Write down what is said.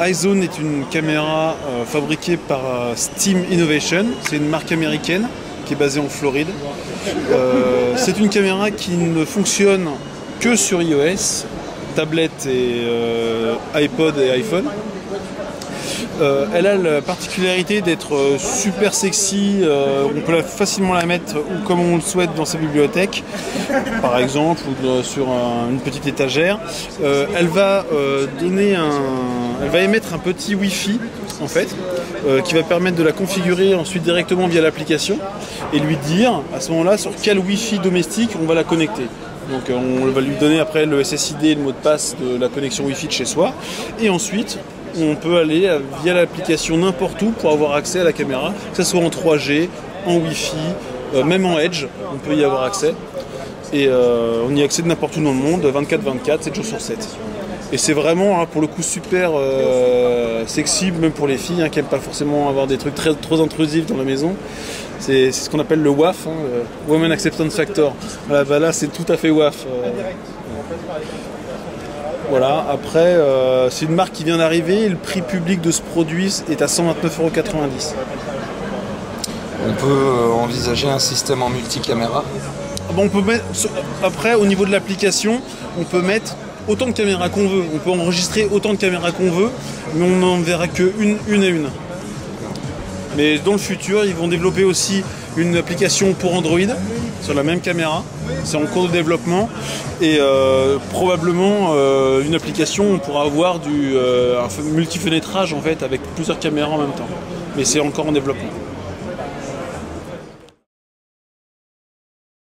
iZone est une caméra fabriquée par Steam Innovation. C'est une marque américaine qui est basée en Floride. C'est une caméra qui ne fonctionne que sur iOS, tablette et iPod et iPhone. Elle a la particularité d'être super sexy, on peut facilement la mettre comme on le souhaite dans sa bibliothèque, par exemple, ou sur une petite étagère. Elle va émettre un petit Wi-Fi en fait, qui va permettre de la configurer ensuite directement via l'application et lui dire à ce moment-là sur quel Wi-Fi domestique on va la connecter. Donc on va lui donner après le SSID et le mot de passe de la connexion Wi-Fi de chez soi, et ensuite on peut aller via l'application n'importe où pour avoir accès à la caméra, que ce soit en 3G, en Wi-Fi, même en Edge, on peut y avoir accès. Et on y accède n'importe où dans le monde, 24/24, 7 jours sur 7. Et c'est vraiment, pour le coup, super sexy, même pour les filles qui n'aiment pas forcément avoir des trucs trop intrusifs dans la maison. C'est ce qu'on appelle le WAF, le Women Acceptance Factor. Voilà, bah là, c'est tout à fait WAF. Voilà, après, c'est une marque qui vient d'arriver et le prix public de ce produit est à 129,90 €. On peut envisager un système en multicaméra. Bon, on peut mettre, après, au niveau de l'application, on peut mettre autant de caméras qu'on veut. On peut enregistrer autant de caméras qu'on veut, mais on n'en verra qu'une à une. Mais dans le futur, ils vont développer aussi une application pour Android sur la même caméra. C'est en cours de développement et probablement une application où on pourra avoir un multifenêtrage en fait avec plusieurs caméras en même temps. Mais c'est encore en développement.